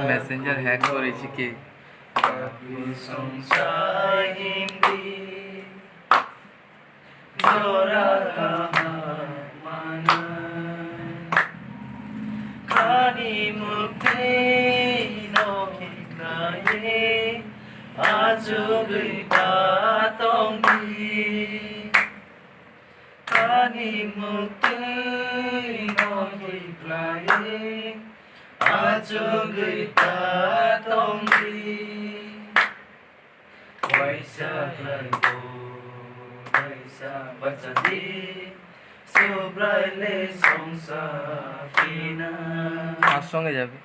Messenger hack করেছি কে? কার সঙ্গে যাবে?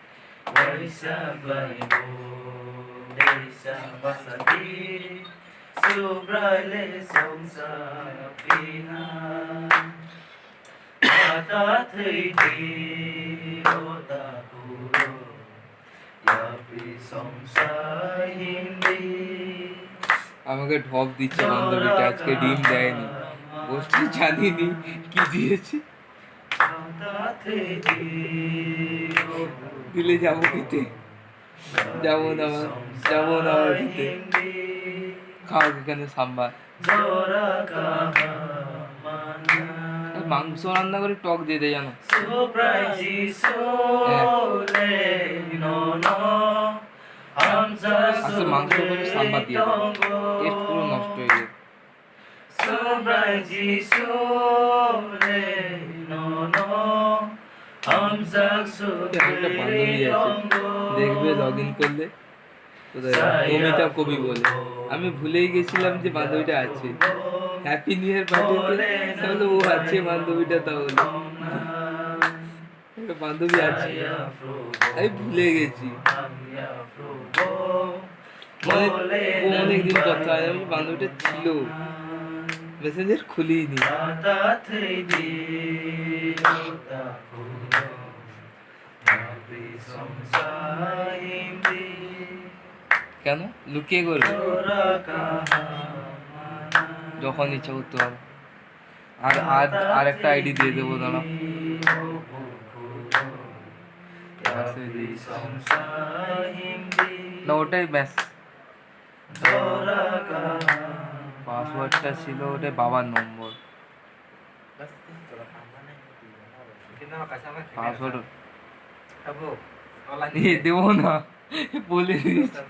আমাকে ঢপ দিচ্ছে বান্ধবীটা, আজকে ডিম দেয়নি, বসতে জানিনি কি দিয়েছে। দিলে যাবো খেতে, যাবো না খেতে। খাও এখানে সাম্বার। মাংস রান্না করে টক দিয়ে দেয় জানো? আচ্ছা মাংস করে সাম্বার দিয়ে দেয়, টেস্ট পুরো নষ্ট হয়ে যায়। একটা বান্ধবী আছে, দেখবে লগ ইন করলে নমিতা কবি বলে। আমি ভুলেই গেছিলাম যে বান্ধবীটা আছে। হ্যাপি নিউ ইয়ার পার্টিতে তাহলে ও আছে বান্ধবীটা, তাহলে একটা বান্ধবী আছে, আমি ভুলে গেছি। অনেকদিন কথা, আমি বান্ধবীটা ছিল, মেসেঞ্জার খুলিনি। কেন লুকিয়ে করবে? যখন ইচ্ছা করতে পারো। আর একটা আইডি দিয়ে দেবো, দাঁড়া। না ওটাই ব্যাস, পাসওয়ার্ডটা ছিল ওটাই বাবার নম্বর। পাসওয়ার্ড দেবো না বলে দিচ্ছি।